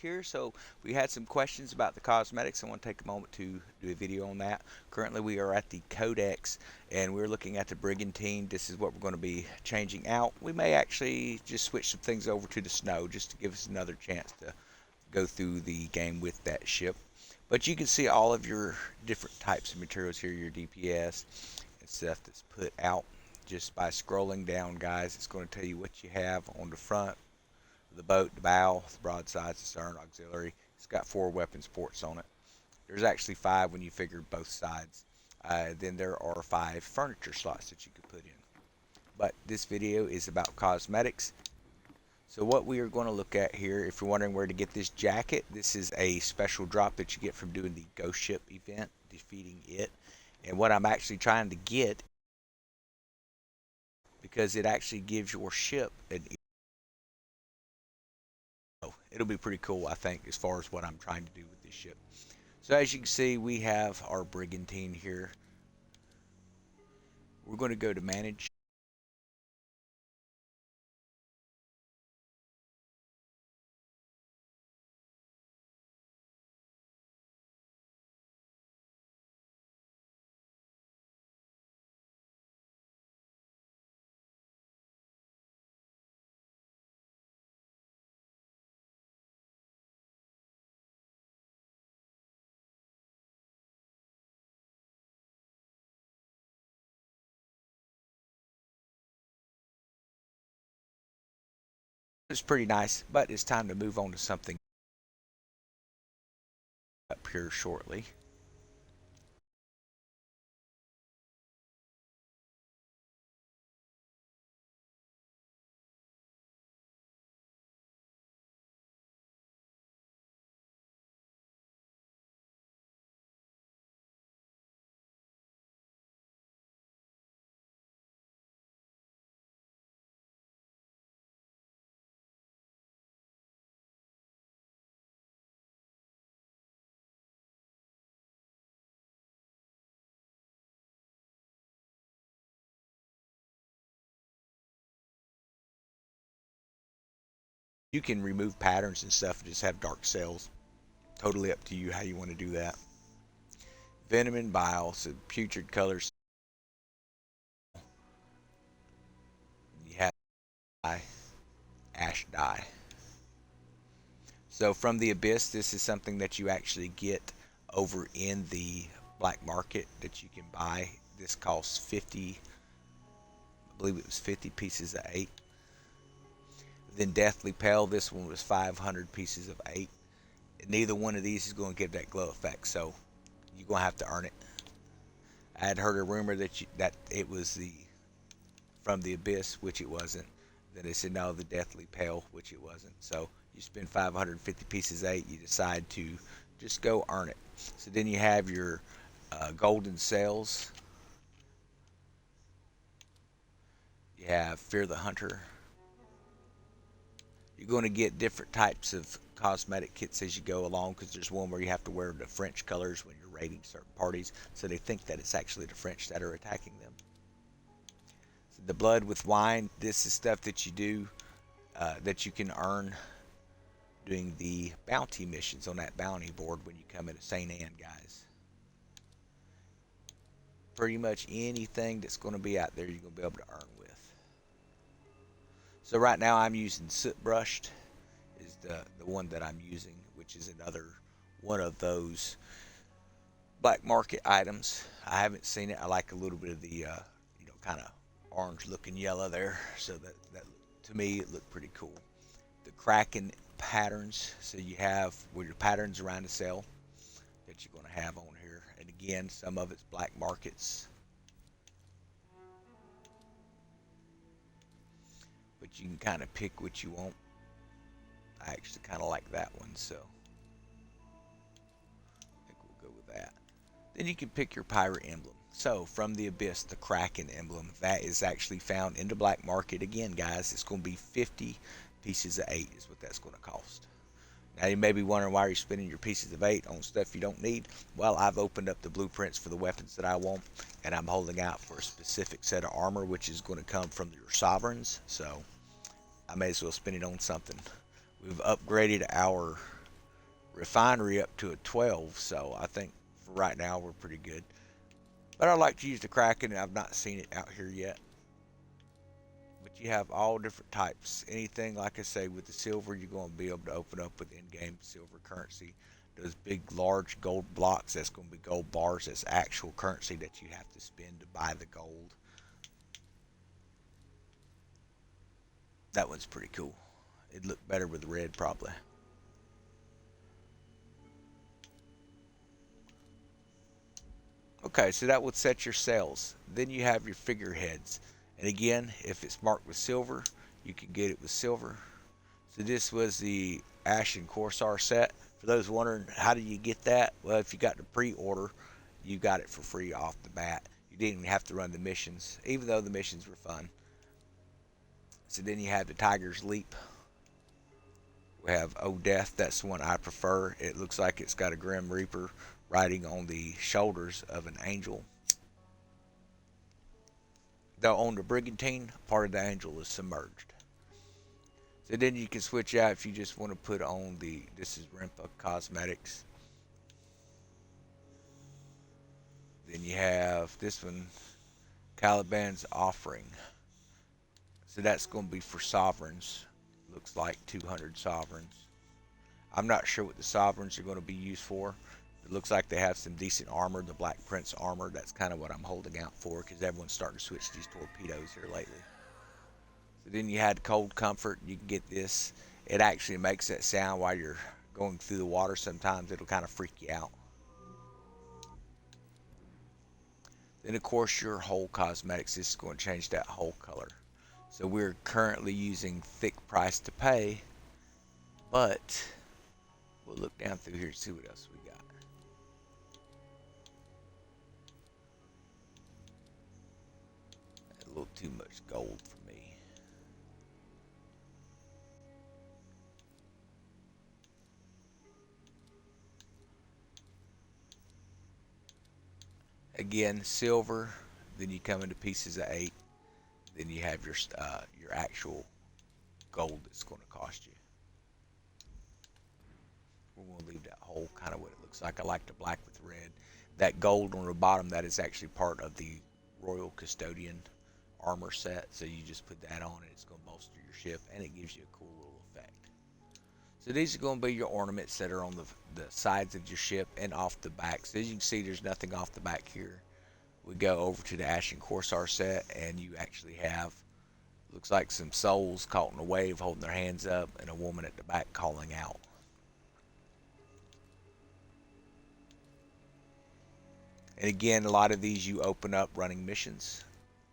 here. So we had some questions about the cosmetics. I want to take a moment to do a video on that. Currently we are at the Codex and we're looking at the Brigantine. This is what we're going to be changing out. We may actually just switch some things over to the Snow just to give us another chance to go through the game with that ship. But you can see all of your different types of materials here, your DPS and stuff that's put out just by scrolling down, guys. It's going to tell you what you have on the front, the boat, the bow, the broadsides, the stern, auxiliary. It's got 4 weapons ports on it. There's actually 5 when you figure both sides. Then there are 5 furniture slots that you could put in. But this video is about cosmetics. So what we are going to look at here, if you're wondering where to get this jacket, this is a special drop that you get from doing the Ghost Ship event, defeating it. And what I'm actually trying to get, because it actually gives your ship an, it'll be pretty cool, I think, as far as what I'm trying to do with this ship. So as you can see, we have our Brigantine here. We're going to go to manage. It's pretty nice, but it's time to move on to something up here shortly. You can remove patterns and stuff and just have dark cells. Totally up to you how you want to do that. Venom and bile, so putrid colors. You have dye, ash dye. So from the abyss, this is something that you actually get over in the black market that you can buy. This costs 50, I believe it was 50 pieces of 8. Then Deathly Pale, this one was 500 pieces of 8. Neither one of these is going to give that glow effect, so you're going to have to earn it. I had heard a rumor that it was the from the abyss, which it wasn't. Then they said no, the Deathly Pale, which it wasn't. So you spend 550 pieces of 8, you decide to just go earn it. So then you have your golden cells. You have Fear the Hunter. You're going to get different types of cosmetic kits as you go along, because there's one where you have to wear the French colors when you're raiding certain parties, so they think that it's actually the French that are attacking them. So the blood with wine, this is stuff that you do that you can earn doing the bounty missions on that bounty board when you come into St. Anne, guys. Pretty much anything that's going to be out there you're going to be able to earn with. So right now I'm using Soot Brushed is the one that I'm using, which is another one of those black market items. I haven't seen it. I like a little bit of the kind of orange looking yellow there, so that to me it looked pretty cool. The Kraken patterns, so you have with your patterns around the cell that you're going to have on here, and again some of it's black markets, but you can kind of pick what you want. I actually kind of like that one, so I think we'll go with that. Then you can pick your pirate emblem. So from the abyss, the Kraken emblem, that is actually found in the black market. Again, guys, it's going to be 50 pieces of 8 is what that's going to cost. Now you may be wondering why you're spending your pieces of 8 on stuff you don't need. Well, I've opened up the blueprints for the weapons that I want, and I'm holding out for a specific set of armor, which is going to come from your sovereigns. So I may as well spend it on something. We've upgraded our refinery up to a 12, so I think for right now we're pretty good. But I like to use the Kraken, and I've not seen it out here yet. But you have all different types. Anything, like I say, with the silver, you're going to be able to open up with in-game silver currency. Those big, large gold blocks, that's going to be gold bars. That's actual currency that you have to spend to buy the gold. That one's pretty cool. It'd look better with red, probably. Okay, so that would set your sails. Then you have your figureheads. And again, if it's marked with silver, you can get it with silver. So this was the Ashen Corsair set. For those wondering, how do you get that? Well, if you got the pre-order, you got it for free off the bat. You didn't even have to run the missions, even though the missions were fun. So then you have the Tiger's Leap. We have Oh Death. That's the one I prefer. It looks like it's got a Grim Reaper riding on the shoulders of an angel. Though on the Brigantine, part of the angel is submerged. So then you can switch out if you just want to put on the, this is Rimpa Cosmetics. Then you have this one, Caliban's Offering. So that's going to be for sovereigns. Looks like 200 sovereigns. I'm not sure what the sovereigns are going to be used for. It looks like they have some decent armor, the Black Prince armor. That's kind of what I'm holding out for because everyone's starting to switch these torpedoes here lately. So then you had Cold Comfort. You can get this. It actually makes that sound while you're going through the water. Sometimes it'll kind of freak you out. Then of course your whole cosmetics is going to change that whole color. So we're currently using thick price to pay, but we'll look down through here and see what else we got. A little too much gold for me. Again, silver. Then you come into pieces of 8. Then you have your actual gold that's going to cost you. We're going to leave that whole kind of what it looks like. I like the black with red. That gold on the bottom, that is actually part of the Royal Custodian armor set. So you just put that on and it's going to bolster your ship and it gives you a cool little effect. So these are going to be your ornaments that are on the sides of your ship and off the back. So as you can see, there's nothing off the back here. We go over to the Ashen Corsair set and you actually have, looks like some souls caught in a wave holding their hands up and a woman at the back calling out. And again, a lot of these you open up running missions.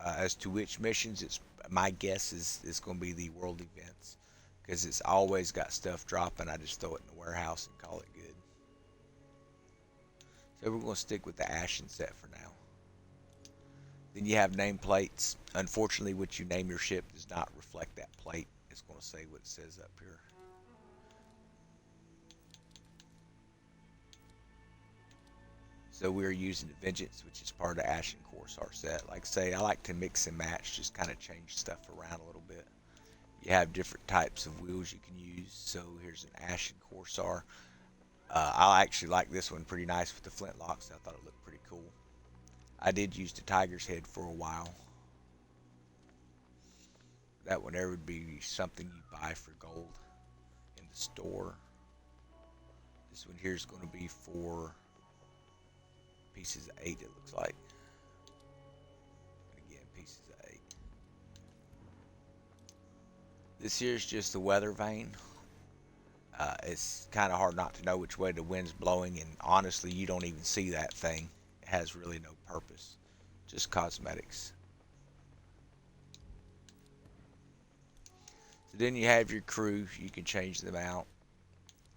As to which missions, it's my guess is going to be the world events because it's always got stuff dropping. I just throw it in the warehouse and call it good. So we're going to stick with the Ashen set for now. Then you have nameplates. Unfortunately, what you name your ship does not reflect that plate. It's going to say what it says up here. So we're using the Vengeance, which is part of the Ashen Corsair set. Like I say, I like to mix and match, just kind of change stuff around a little bit. You have different types of wheels you can use. So here's an Ashen Corsair. I actually like this one pretty nice with the flintlocks. I thought it looked pretty cool. I did use the Tiger's Head for a while. That one there would be something you buy for gold in the store. This one here is going to be for pieces of 8, it looks like. Again, pieces of 8. This here is just the weather vane. It's kind of hard not to know which way the wind's blowing, and honestly, you don't even see that thing. It has really no purpose, just cosmetics. So then you have your crew. You can change them out,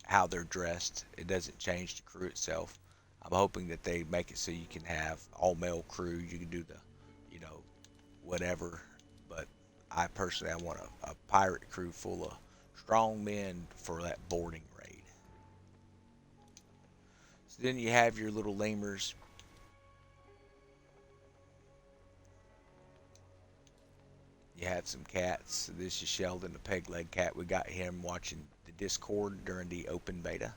how they're dressed. It doesn't change the crew itself. I'm hoping that they make it so you can have all male crew. You can do the, whatever. But I personally, I want a pirate crew full of strong men for that boarding raid. So then you have your little lemurs. You have some cats. This is Sheldon, the peg leg cat. We got him watching the Discord during the open beta.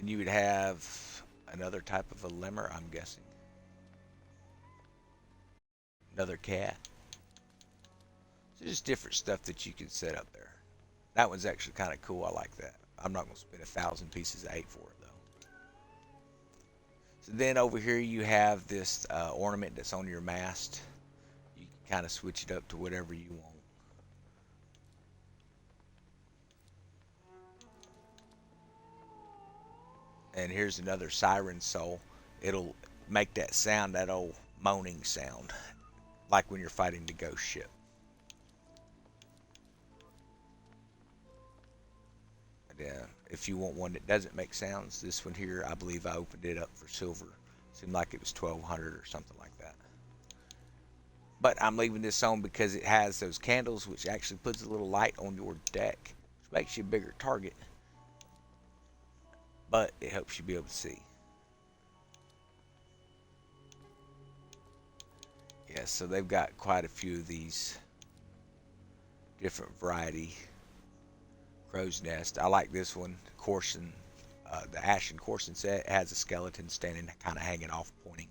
Then you would have another type of a lemur, I'm guessing. Another cat. So just different stuff that you can set up there. That one's actually kind of cool. I like that. I'm not going to spend 1,000 pieces of 8 for it, though. So then over here you have this ornament that's on your mast. You can kind of switch it up to whatever you want. And here's another siren soul. It'll make that sound, that old moaning sound, like when you're fighting the ghost ship. And, if you want one that doesn't make sounds, this one here, I believe I opened it up for silver. Seemed like it was 1,200 or something like that. But I'm leaving this on because it has those candles, which actually puts a little light on your deck, which makes you a bigger target. But it helps you be able to see. Yeah, so they've got quite a few of these different variety crow's nest. I like this one, Corson. The Ashen Corson set has a skeleton standing, kind of hanging off, pointing.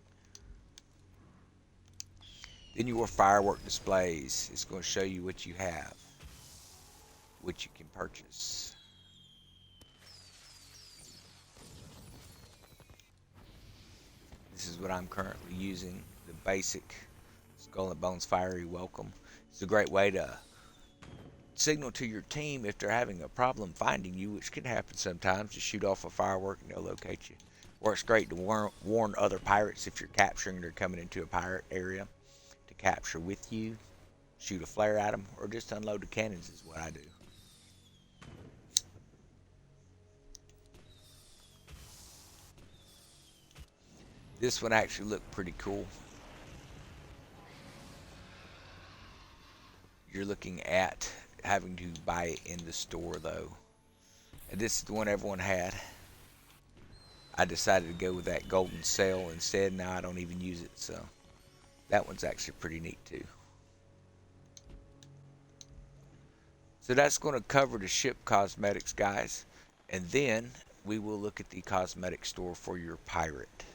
Then your firework displays. It's going to show you what you have, what you can purchase. This is what I'm currently using, the basic Skull and Bones Fiery Welcome. It's a great way to signal to your team if they're having a problem finding you, which can happen sometimes. Just shoot off a firework and they'll locate you. Works great to warn other pirates if you're capturing, they're coming into a pirate area to capture with you. Shoot a flare at them, or just unload the cannons is what I do. This one actually looked pretty cool. You're looking at having to buy it in the store though. And this is the one everyone had. I decided to go with that golden sail instead. Now I don't even use it, so that one's actually pretty neat too. So that's going to cover the ship cosmetics, guys. And then we will look at the cosmetic store for your pirate.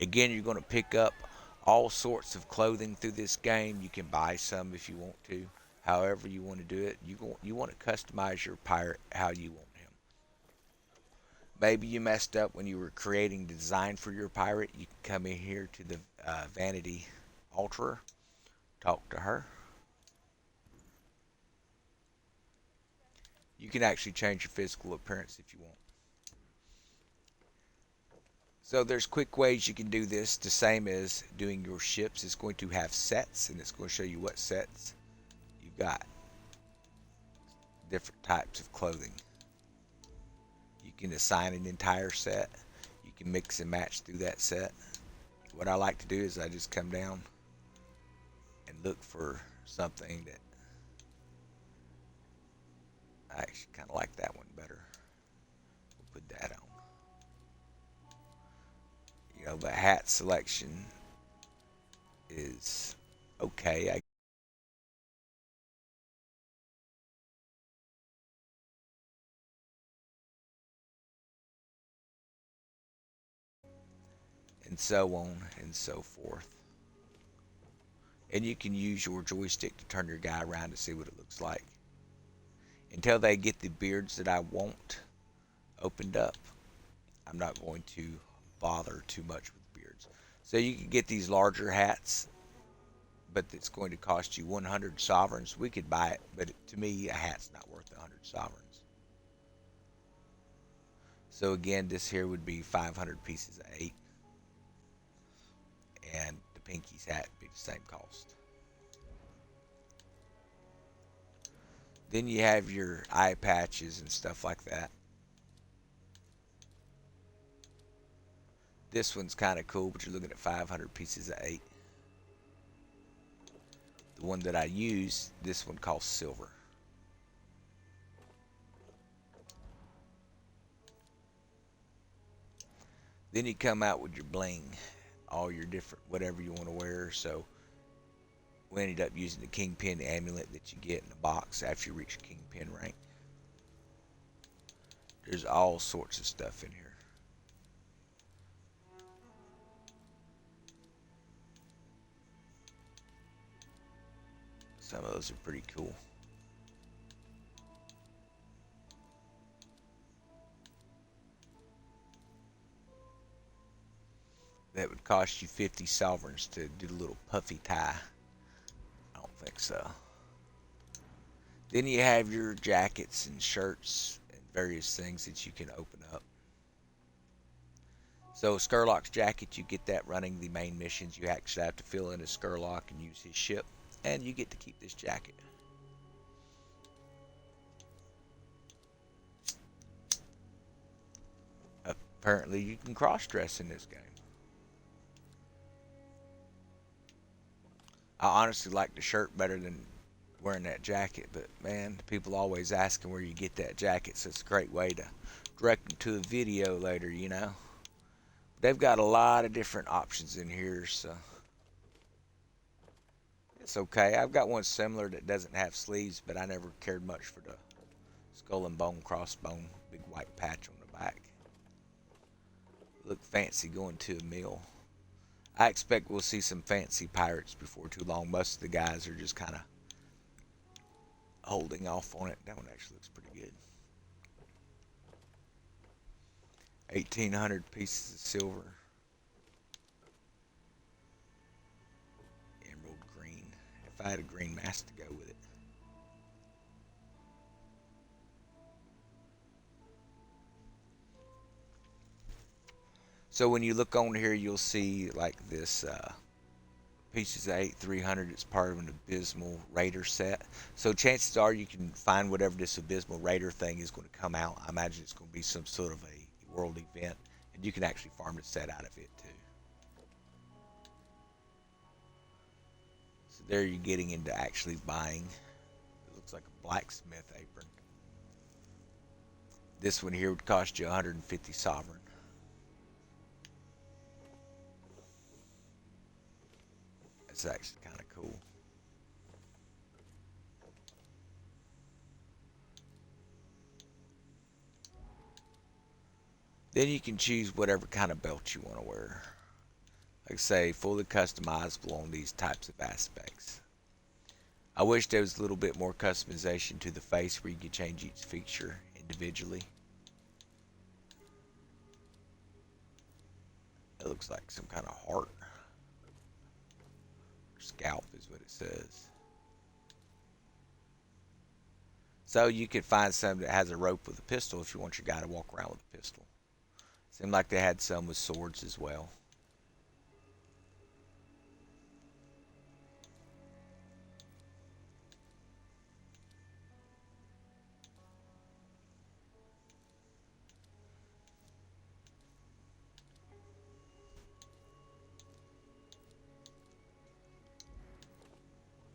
Again, you're going to pick up all sorts of clothing through this game. You can buy some if you want to. However you want to do it. You want to customize your pirate how you want him. Maybe you messed up when you were creating the design for your pirate. You can come in here to the Vanity Alterer. Talk to her. You can actually change your physical appearance if you want. So there's quick ways you can do this, the same as doing your ships. It's going to have sets, and it's going to show you what sets you've got. Different types of clothing. You can assign an entire set. You can mix and match through that set. What I like to do is I just come down and look for something that I actually kind of like that one better. We'll put that on. You know, the hat selection is okay. And so on and so forth. And you can use your joystick to turn your guy around to see what it looks like. Until they get the beards that I want opened up, I'm not going to bother too much with beards. So you can get these larger hats, but it's going to cost you 100 sovereigns. We could buy it, but to me, a hat's not worth 100 sovereigns. So again, this here would be 500 pieces of 8. And the Pinky's hat would be the same cost. Then you have your eye patches and stuff like that. This one's kind of cool, but you're looking at 500 pieces of 8. The one that I use, this one costs silver. Then you come out with your bling, all your different, whatever you want to wear. So we ended up using the Kingpin amulet that you get in the box after you reach Kingpin rank. There's all sorts of stuff in here. Some of those are pretty cool. That would cost you 50 sovereigns to do the little puffy tie. I don't think so. Then you have your jackets and shirts and various things that you can open up. So Skurlock's jacket, you get that running the main missions. You actually have to fill in a Skurlock and use his ship, and you get to keep this jacket. Apparently, you can cross-dress in this game. I honestly like the shirt better than wearing that jacket, but man, people always asking where you get that jacket, so it's a great way to direct them to a video later, you know. They've got a lot of different options in here, so it's okay. I've got one similar that doesn't have sleeves, but I never cared much for the skull and bone, crossbone, big white patch on the back. Look fancy going to a meal. I expect we'll see some fancy pirates before too long. Most of the guys are just kind of holding off on it. That one actually looks pretty good. 1,800 pieces of silver. Emerald green. If I had a green mask to go with it. So when you look on here, you'll see like this pieces of 8,300. It's part of an Abysmal Raider set. So chances are you can find whatever this Abysmal Raider thing is going to come out. I imagine it's going to be some sort of a world event, and you can actually farm the set out of it too. So there you're getting into actually buying. It looks like a blacksmith apron. This one here would cost you 150 sovereign. It's actually kind of cool. Then you can choose whatever kind of belt you want to wear. Like I say, fully customizable on these types of aspects. I wish there was a little bit more customization to the face where you could change each feature individually. It looks like some kind of heart. Scalp is what it says. So you could find some that has a rope with a pistol if you want your guy to walk around with a pistol. Seemed like they had some with swords as well.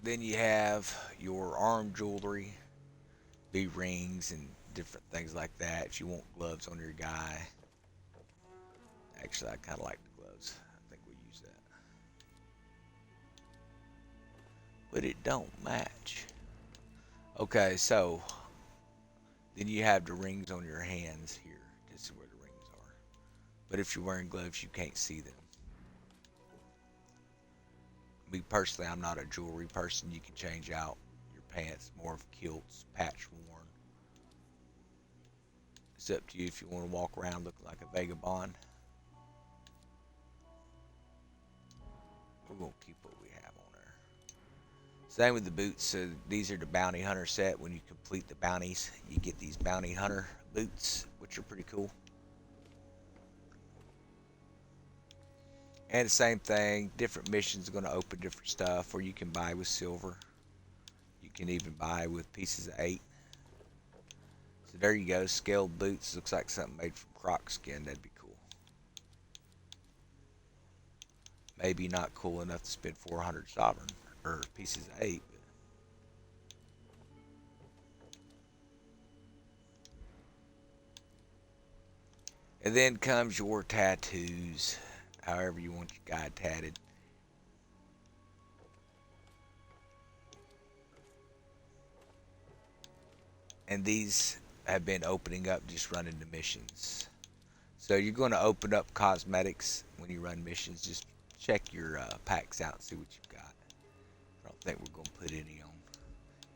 Then you have your arm jewelry, be rings and different things like that. If you want gloves on your guy. Actually, I kind of like the gloves. I think we'll use that. But it don't match. Okay, so then you have the rings on your hands here. This is where the rings are. But if you're wearing gloves, you can't see them. Me personally, I'm not a jewelry person. You can change out your pants, more of kilts, patch worn. It's up to you if you want to walk around looking like a vagabond. We're going to keep what we have on there. Same with the boots. So these are the bounty hunter set. When you complete the bounties, you get these bounty hunter boots, which are pretty cool. And the same thing, different missions are going to open different stuff, or you can buy with silver. You can even buy with pieces of 8. So there you go, scaled boots. Looks like something made from croc skin. That'd be cool. Maybe not cool enough to spend 400 sovereign, or pieces of 8. And then comes your tattoos. However you want your guy tatted. And these have been opening up just running the missions. So you're going to open up cosmetics when you run missions. Just check your packs out and see what you've got. I don't think we're going to put any on.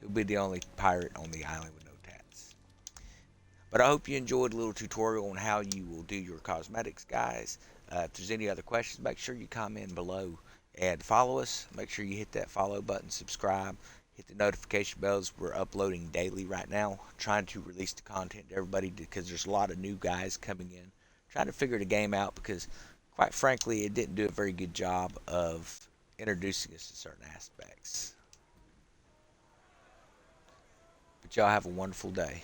He'll be the only pirate on the island with no tats. But I hope you enjoyed a little tutorial on how you will do your cosmetics, guys. If there's any other questions, make sure you comment below and follow us. Make sure you hit that follow button, subscribe, hit the notification bells. We're uploading daily right now, trying to release the content to everybody because there's a lot of new guys coming in, trying to figure the game out because, quite frankly, it didn't do a very good job of introducing us to certain aspects. But y'all have a wonderful day.